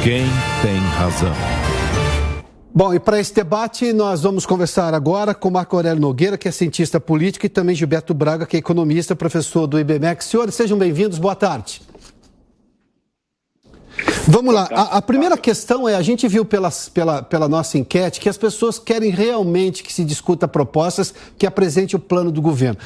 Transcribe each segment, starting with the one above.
Quem tem razão? Bom, e para esse debate nós vamos conversar agora com Marco Aurélio Nogueira, que é cientista político, e também Gilberto Braga, que é economista, professor do IBMEC. Senhores, sejam bem-vindos, boa tarde. Vamos lá, a primeira questão é, a gente viu pela nossa enquete que as pessoas querem realmente que se discuta propostas que apresente o plano de governo.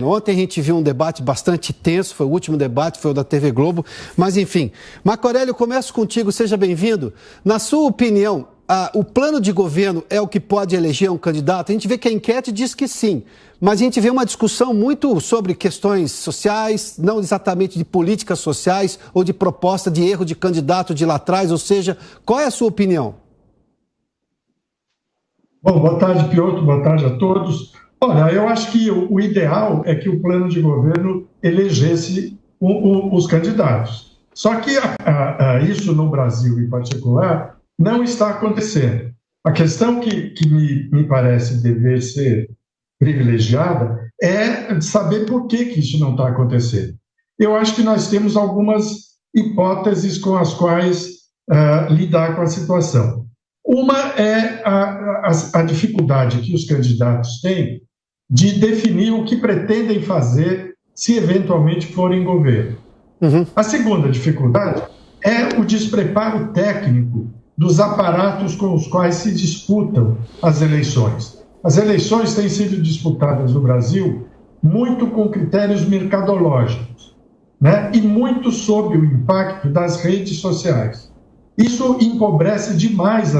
Ontem a gente viu um debate bastante tenso, foi o último debate, foi o da TV Globo, mas enfim. Marco Aurélio, começo contigo, seja bem-vindo. Na sua opinião, o plano de governo é o que pode eleger um candidato? A gente vê que a enquete diz que sim, mas a gente vê uma discussão muito sobre questões sociais, não exatamente de políticas sociais ou de proposta de erro de candidato de lá atrás, ou seja, qual é a sua opinião? Bom, boa tarde, Piotr, boa tarde a todos. Olha, eu acho que o ideal é que o plano de governo elegesse os candidatos. Só que isso no Brasil, em particular, não está acontecendo. A questão que me parece dever ser privilegiada é saber por que isso não está acontecendo. Eu acho que nós temos algumas hipóteses com as quais lidar com a situação. Uma é a dificuldade que os candidatos têm de definir o que pretendem fazer se eventualmente forem governo. Uhum. A segunda dificuldade é o despreparo técnico dos aparatos com os quais se disputam as eleições. As eleições têm sido disputadas no Brasil muito com critérios mercadológicos, né? E muito sob o impacto das redes sociais. Isso empobrece demais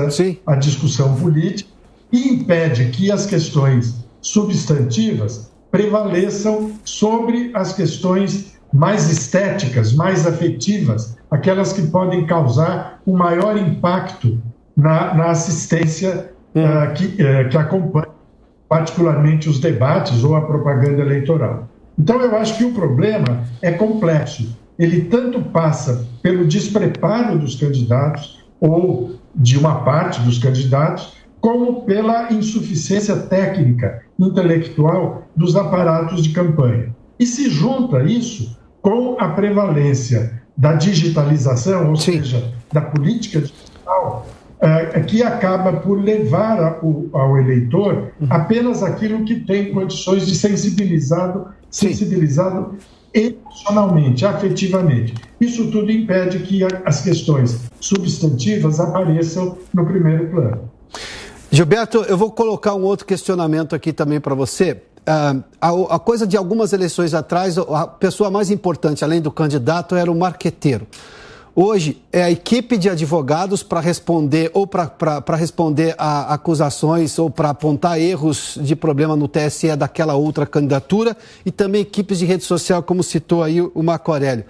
a discussão política e impede que as questões substantivas prevaleçam sobre as questões mais estéticas, mais afetivas, aquelas que podem causar um maior impacto na assistência que acompanha particularmente os debates ou a propaganda eleitoral. Então, eu acho que o problema é complexo. Ele tanto passa pelo despreparo dos candidatos ou de uma parte dos candidatos, como pela insuficiência técnica, intelectual dos aparatos de campanha. E se junta isso com a prevalência da digitalização, ou seja, da política digital, que acaba por levar ao eleitor apenas aquilo que tem condições de sensibilizado emocionalmente, afetivamente. Isso tudo impede que as questões substantivas apareçam no primeiro plano. Gilberto, eu vou colocar um outro questionamento aqui também para você. A coisa de algumas eleições atrás, a pessoa mais importante, além do candidato, era o marqueteiro. Hoje, é a equipe de advogados para responder ou para responder a acusações ou para apontar erros de problema no TSE daquela outra candidatura, e também equipes de rede social, como citou aí o Marco Aurélio.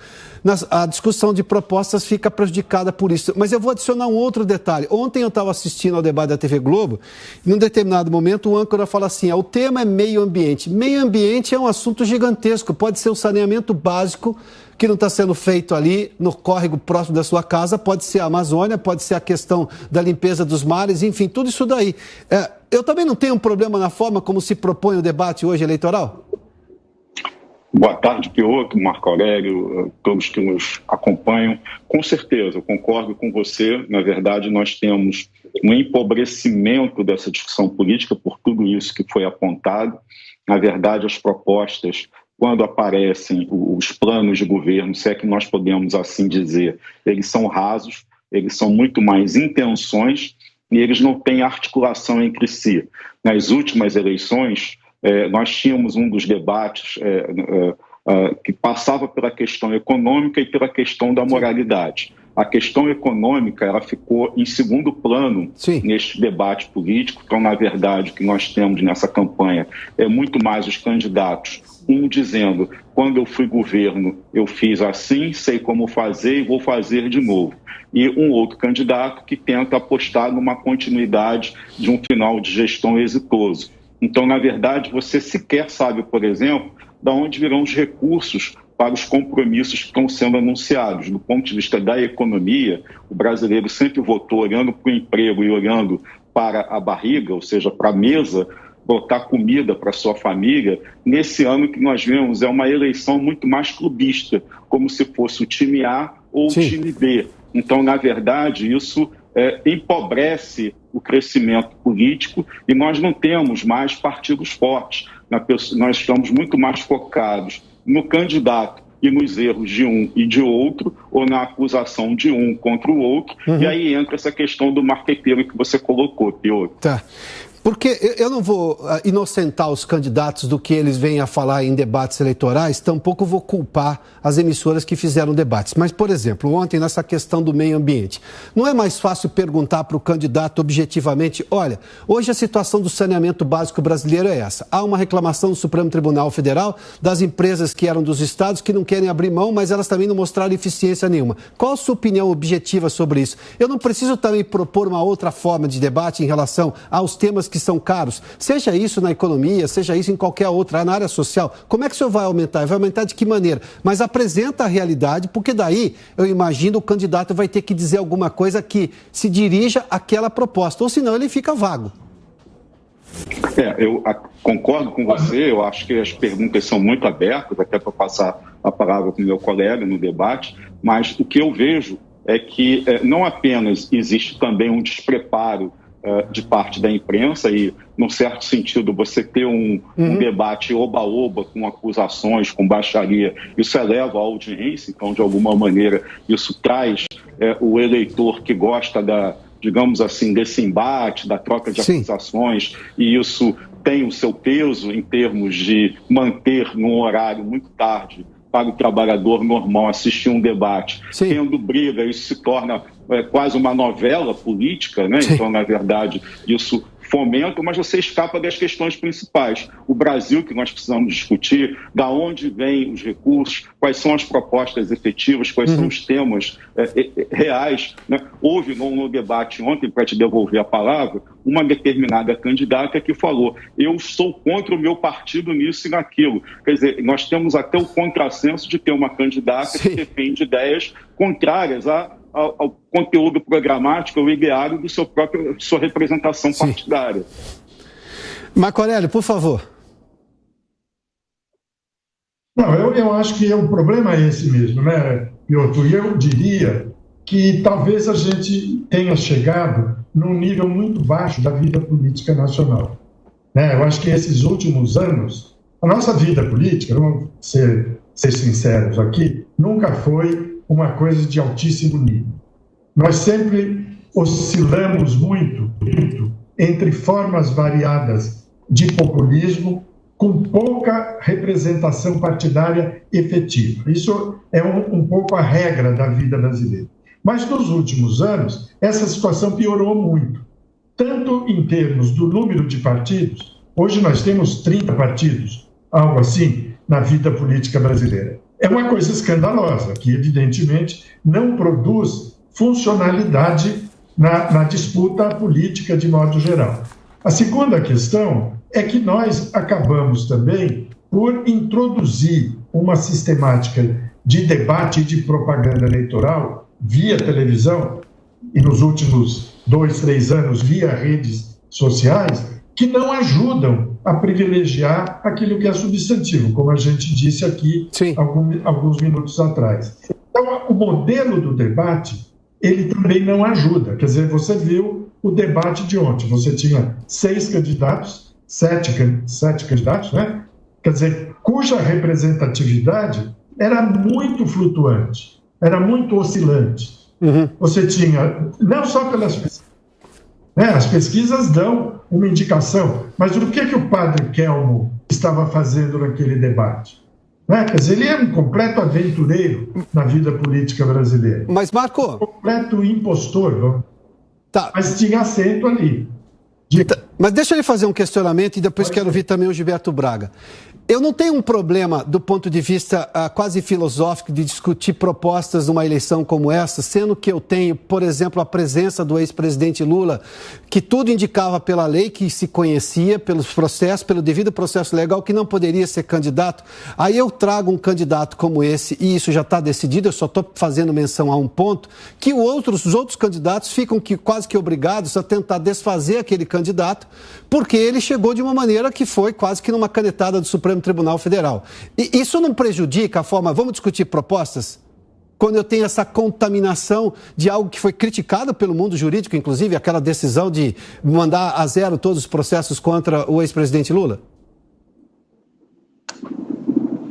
A discussão de propostas fica prejudicada por isso. Mas eu vou adicionar um outro detalhe. Ontem eu estava assistindo ao debate da TV Globo e, num determinado momento, o âncora fala assim, o tema é meio ambiente. Meio ambiente é um assunto gigantesco, pode ser o saneamento básico que não está sendo feito ali no córrego próximo da sua casa, pode ser a Amazônia, pode ser a questão da limpeza dos mares, enfim, tudo isso daí. Eu também não tenho um problema na forma como se propõe o debate hoje eleitoral? Boa tarde, Piotr, Marco Aurélio, todos que nos acompanham. Com certeza, eu concordo com você. Na verdade, nós temos um empobrecimento dessa discussão política por tudo isso que foi apontado. Na verdade, as propostas, quando aparecem os planos de governo, se é que nós podemos assim dizer, eles são rasos, eles são muito mais intenções e eles não têm articulação entre si. Nas últimas eleições, nós tínhamos um dos debates que passava pela questão econômica e pela questão da moralidade. A questão econômica ela ficou em segundo plano neste debate político. Então, na verdade, o que nós temos nessa campanha é muito mais os candidatos, um dizendo, quando eu fui governo, eu fiz assim, sei como fazer e vou fazer de novo. E um outro candidato que tenta apostar numa continuidade de um final de gestão exitoso. Então, na verdade, você sequer sabe, por exemplo, de onde virão os recursos para os compromissos que estão sendo anunciados. Do ponto de vista da economia, o brasileiro sempre votou olhando para o emprego e olhando para a barriga, ou seja, para a mesa, botar comida para a sua família. Nesse ano que nós vemos é uma eleição muito mais clubista, como se fosse o time A ou o time B. Então, na verdade, isso empobrece o crescimento político e nós não temos mais partidos fortes. Nós estamos muito mais focados no candidato e nos erros de um e de outro, ou na acusação de um contra o outro. E aí entra essa questão do marqueteiro que você colocou, Piotr. Tá. Porque eu não vou inocentar os candidatos do que eles vêm a falar em debates eleitorais, tampouco vou culpar as emissoras que fizeram debates. Mas, por exemplo, ontem, nessa questão do meio ambiente, não é mais fácil perguntar para o candidato objetivamente, olha, hoje a situação do saneamento básico brasileiro é essa. Há uma reclamação do Supremo Tribunal Federal das empresas que eram dos estados que não querem abrir mão, mas elas também não mostraram eficiência nenhuma. Qual a sua opinião objetiva sobre isso? Eu não preciso também propor uma outra forma de debate em relação aos temas que são caros, seja isso na economia, seja isso em qualquer outra, na área social. Como é que o senhor vai aumentar? Vai aumentar de que maneira? Mas apresenta a realidade, porque daí, eu imagino, o candidato vai ter que dizer alguma coisa que se dirija àquela proposta, ou senão ele fica vago. Eu concordo com você, eu acho que as perguntas são muito abertas, até para passar a palavra para o meu colega no debate, mas o que eu vejo é que não apenas existe também um despreparo de parte da imprensa e, num certo sentido, você ter um debate oba-oba com acusações, com baixaria, isso eleva a audiência, então, de alguma maneira, isso traz o eleitor que gosta digamos assim, desse embate, da troca de acusações, e isso tem o seu peso em termos de manter num horário muito tarde para o trabalhador normal assistir um debate. Tendo briga, isso se torna quase uma novela política, né? Então, na verdade, isso fomenta, mas você escapa das questões principais. O Brasil, que nós precisamos discutir, da onde vêm os recursos, quais são as propostas efetivas, quais são os temas reais, né? Houve no debate ontem, para te devolver a palavra, uma determinada candidata que falou, eu sou contra o meu partido nisso e naquilo. Quer dizer, nós temos até o contrassenso de ter uma candidata que defende ideias contrárias ao conteúdo programático, ao ideário de sua representação partidária. Marco Aurélio, por favor. Não, eu acho que o problema é esse mesmo, né, Piotr? E eu diria que talvez a gente tenha chegado num nível muito baixo da vida política nacional, né? Eu acho que esses últimos anos, a nossa vida política, vamos ser sinceros aqui, nunca foi uma coisa de altíssimo nível. Nós sempre oscilamos muito entre formas variadas de populismo com pouca representação partidária efetiva. Isso é um pouco a regra da vida brasileira. Mas nos últimos anos, essa situação piorou muito, tanto em termos do número de partidos, hoje nós temos 30 partidos, algo assim, na vida política brasileira. É uma coisa escandalosa, que evidentemente não produz funcionalidade na disputa política de modo geral. A segunda questão é que nós acabamos também por introduzir uma sistemática de debate e de propaganda eleitoral via televisão e nos últimos 2, 3 anos via redes sociais que não ajudam a privilegiar aquilo que é substantivo, como a gente disse aqui alguns minutos atrás. Então, o modelo do debate, ele também não ajuda. Quer dizer, você viu o debate de ontem, você tinha 6 candidatos, 7 candidatos, né? Quer dizer, cuja representatividade era muito flutuante, era muito oscilante. Você tinha, não só pelas pesquisas, né? As pesquisas dão uma indicação, mas o que o padre Kelmo estava fazendo naquele debate? Né? Quer dizer, ele é um completo aventureiro na vida política brasileira. Mas, Marco... Um completo impostor, mas tinha assento ali. Mas deixa eu fazer um questionamento e depois quero ouvir também o Gilberto Braga. Eu não tenho um problema do ponto de vista quase filosófico de discutir propostas numa eleição como essa, sendo que eu tenho, por exemplo, a presença do ex-presidente Lula, que tudo indicava pela lei, que se conhecia pelos processos, pelo devido processo legal, que não poderia ser candidato. Aí eu trago um candidato como esse, e isso já está decidido, eu só estou fazendo menção a um ponto, que os outros candidatos ficam quase que obrigados a tentar desfazer aquele candidato, porque ele chegou de uma maneira que foi quase que numa canetada do Supremo Tribunal Federal. E isso não prejudica a forma... Vamos discutir propostas? quando eu tenho essa contaminação de algo que foi criticado pelo mundo jurídico, inclusive aquela decisão de mandar a zero todos os processos contra o ex-presidente Lula?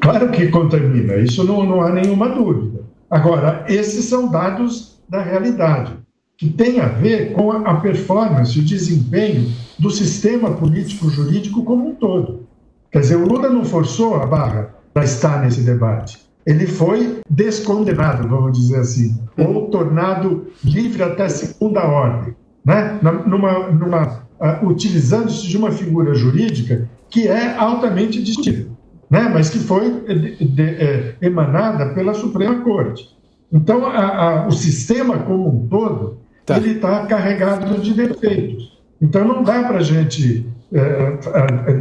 Claro que contamina, isso não há nenhuma dúvida. Agora, esses são dados da realidade, que tem a ver com a performance, o desempenho do sistema político-jurídico como um todo. Quer dizer, o Lula não forçou a barra para estar nesse debate. Ele foi descondenado, vamos dizer assim, ou tornado livre até segunda ordem, né? Utilizando-se de uma figura jurídica que é altamente distinta, né? Mas que foi emanada pela Suprema Corte. Então, o sistema como um todo, ele está carregado de defeitos. Então, não dá para a gente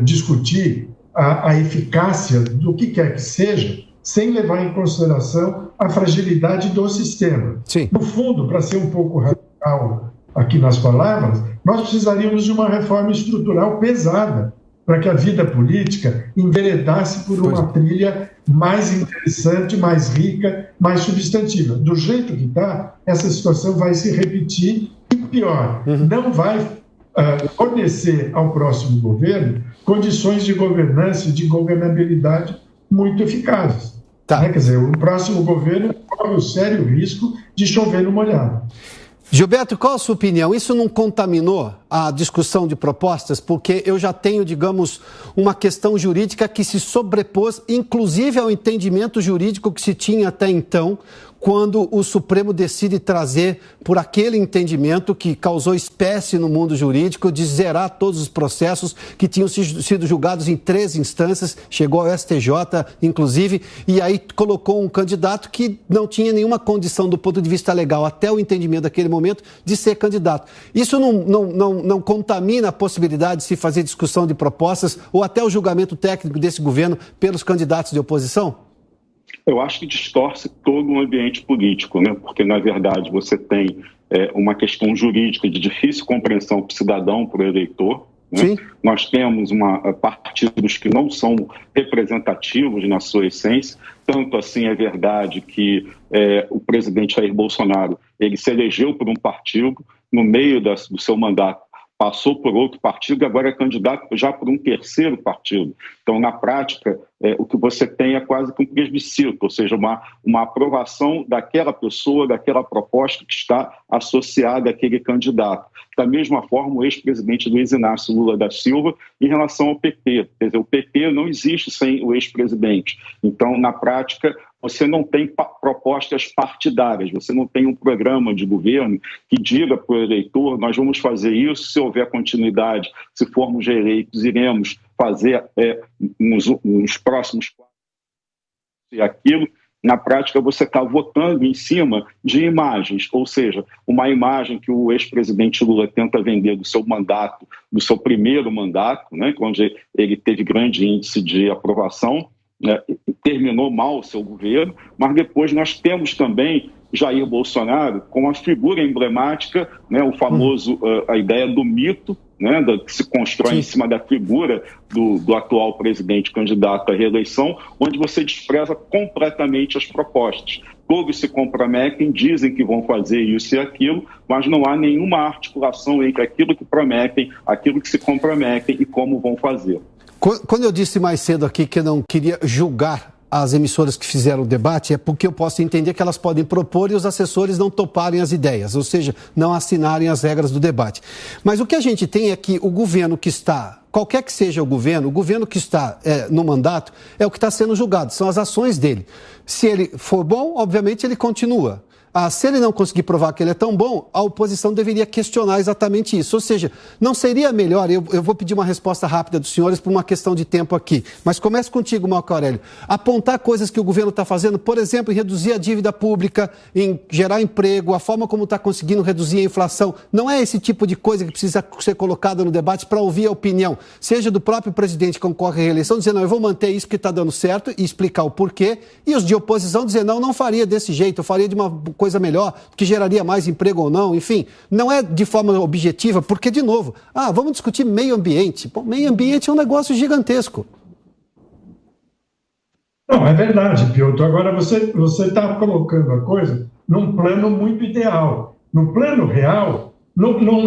discutir a eficácia do que quer que seja, sem levar em consideração a fragilidade do sistema. Sim. No fundo, para ser um pouco radical aqui nas palavras, nós precisaríamos de uma reforma estrutural pesada para que a vida política enveredasse por uma trilha mais interessante, mais rica, mais substantiva. Do jeito que está, essa situação vai se repetir e, pior, não vai fornecer ao próximo governo condições de governança e de governabilidade muito eficazes. Tá. Quer dizer, o próximo governo corre o sério risco de chover no molhado. Gilberto, qual a sua opinião? Isso não contaminou a discussão de propostas? Porque eu já tenho, digamos, uma questão jurídica que se sobrepôs, inclusive ao entendimento jurídico que se tinha até então, quando o Supremo decide trazer por aquele entendimento que causou espécie no mundo jurídico de zerar todos os processos que tinham sido julgados em 3 instâncias, chegou ao STJ, inclusive, e aí colocou um candidato que não tinha nenhuma condição do ponto de vista legal, até o entendimento daquele momento, de ser candidato. Isso não contamina a possibilidade de se fazer discussão de propostas ou até o julgamento técnico desse governo pelos candidatos de oposição? Eu acho que distorce todo o ambiente político, né? Porque, na verdade, você tem uma questão jurídica de difícil compreensão para o cidadão, para o eleitor. Né? Nós temos partidos que não são representativos na sua essência. Tanto assim é verdade que o presidente Jair Bolsonaro ele se elegeu por um partido, no meio do seu mandato passou por outro partido e agora é candidato já por um terceiro partido. Então, na prática, o que você tem é quase que um plebiscito, ou seja, uma aprovação daquela pessoa, daquela proposta que está associada àquele candidato. Da mesma forma, o ex-presidente Luiz Inácio Lula da Silva em relação ao PT. Quer dizer, o PT não existe sem o ex-presidente. Então, na prática, você não tem propostas partidárias, você não tem um programa de governo que diga para o eleitor, nós vamos fazer isso, se houver continuidade, se formos reeleitos, iremos fazer nos próximos 4 e aquilo. Na prática, você está votando em cima de imagens, ou seja, uma imagem que o ex-presidente Lula tenta vender do seu mandato, do seu primeiro mandato, né, onde ele teve grande índice de aprovação, terminou mal o seu governo, mas depois nós temos também Jair Bolsonaro com a figura emblemática, né, o famoso, a ideia do mito, né, que se constrói em cima da figura do atual presidente candidato à reeleição, onde você despreza completamente as propostas. Todos se comprometem, dizem que vão fazer isso e aquilo, mas não há nenhuma articulação entre aquilo que prometem, aquilo que se comprometem e como vão fazer. Quando eu disse mais cedo aqui que eu não queria julgar as emissoras que fizeram o debate, é porque eu posso entender que elas podem propor e os assessores não toparem as ideias, ou seja, não assinarem as regras do debate. Mas o que a gente tem é que o governo que está, qualquer que seja o governo que está no mandato, é o que está sendo julgado, são as ações dele. Se ele for bom, obviamente ele continua. Se ele não conseguir provar que ele é tão bom, a oposição deveria questionar exatamente isso. Ou seja, não seria melhor, eu vou pedir uma resposta rápida dos senhores por uma questão de tempo aqui, mas começo contigo, Marco Aurélio. Apontar coisas que o governo está fazendo, por exemplo, em reduzir a dívida pública, em gerar emprego, a forma como está conseguindo reduzir a inflação, não é esse tipo de coisa que precisa ser colocada no debate para ouvir a opinião, seja do próprio presidente que concorre à reeleição, dizendo, não, eu vou manter isso que está dando certo e explicar o porquê, e os de oposição dizendo, não faria desse jeito, eu faria de uma coisa melhor, que geraria mais emprego ou não, enfim, não é de forma objetiva, porque, de novo, vamos discutir meio ambiente. Bom, meio ambiente é um negócio gigantesco. Não, é verdade, Piotr. Agora, você está colocando a coisa num plano muito ideal. No plano real,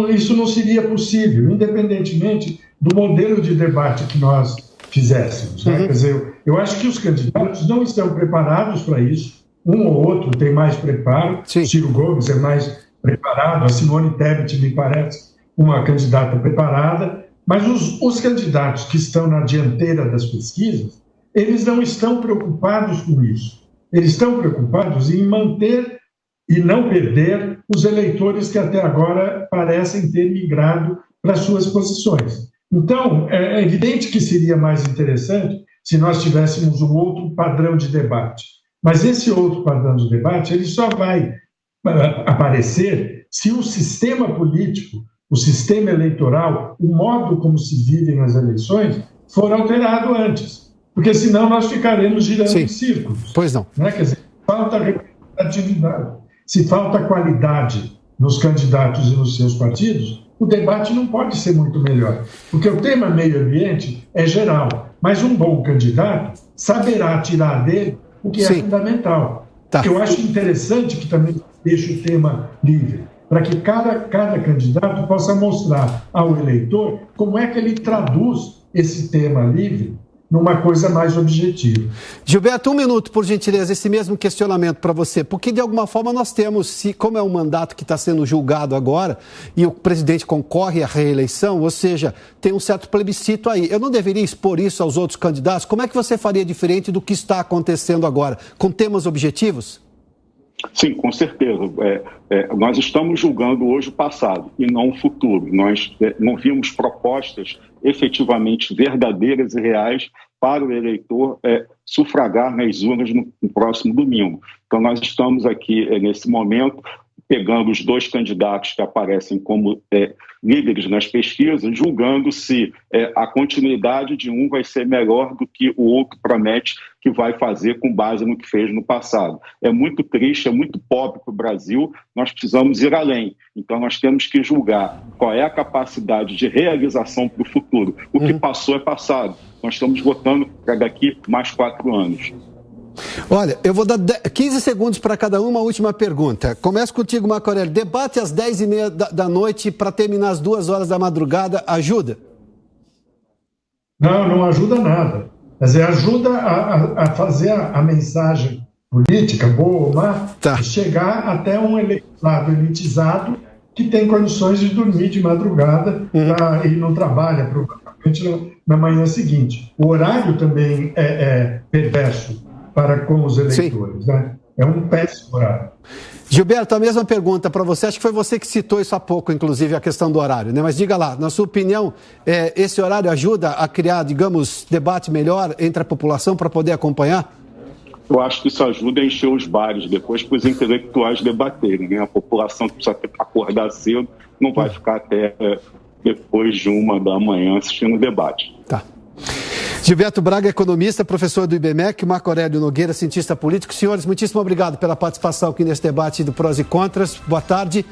isso não seria possível, independentemente do modelo de debate que nós fizéssemos. Né? Quer dizer, eu acho que os candidatos não estão preparados para isso. Um ou outro tem mais preparo. Sim. Ciro Gomes é mais preparado, a Simone Tebet me parece uma candidata preparada, mas os candidatos que estão na dianteira das pesquisas, eles não estão preocupados com isso. Eles estão preocupados em manter e não perder os eleitores que até agora parecem ter migrado para suas posições. Então, é evidente que seria mais interessante se nós tivéssemos um outro padrão de debate. Mas esse outro padrão de debate, ele só vai aparecer se o sistema político, o sistema eleitoral, o modo como se vivem as eleições, for alterado antes. Porque senão nós ficaremos girando em círculos. Pois não. Né? Quer dizer, falta representatividade. Se falta qualidade nos candidatos e nos seus partidos, o debate não pode ser muito melhor. Porque o tema meio ambiente é geral, mas um bom candidato saberá tirar dele o que é fundamental. Tá. Eu acho interessante que também deixe o tema livre, para que cada candidato possa mostrar ao eleitor como é que ele traduz esse tema livre numa coisa mais objetiva. Gilberto, um minuto, por gentileza, esse mesmo questionamento para você, porque de alguma forma nós temos, como é um mandato que está sendo julgado agora e o presidente concorre à reeleição, ou seja, tem um certo plebiscito aí. Eu não deveria expor isso aos outros candidatos? Como é que você faria diferente do que está acontecendo agora, com temas objetivos? Sim, com certeza. Nós estamos julgando hoje o passado e não o futuro. Nós não vimos propostas efetivamente verdadeiras e reais para o eleitor sufragar nas urnas no próximo domingo. Então, nós estamos aqui, nesse momento, pegando os dois candidatos que aparecem como líderes nas pesquisas, julgando se a continuidade de um vai ser melhor do que o outro promete que vai fazer com base no que fez no passado. É muito triste, é muito pobre para o Brasil, nós precisamos ir além. Então, nós temos que julgar qual é a capacidade de realização para o futuro. O que passou é passado. Nós estamos votando para daqui mais 4 anos. Olha, eu vou dar 15 segundos para cada uma última pergunta. Começo contigo, Marco Aurélio. Debate às 10h30 da noite para terminar às 2 horas da madrugada, ajuda? Não ajuda nada. Quer dizer, ajuda a fazer a mensagem política, boa ou má, chegar até um eleitorado elitizado que tem condições de dormir de madrugada e não trabalha provavelmente na manhã seguinte. O horário também é perverso para com os eleitores, né? É um péssimo horário. Gilberto, a mesma pergunta para você. Acho que foi você que citou isso há pouco, inclusive, a questão do horário, né? Mas diga lá, na sua opinião, esse horário ajuda a criar, digamos, debate melhor entre a população para poder acompanhar? Eu acho que isso ajuda a encher os bares depois para os intelectuais debaterem, né? A população que precisa acordar cedo não vai ficar até depois de 1 da manhã assistindo o debate. Tá. Gilberto Braga, economista, professor do IBMEC, Marco Aurélio Nogueira, cientista político. Senhores, muitíssimo obrigado pela participação aqui nesse debate do Prós e Contras. Boa tarde.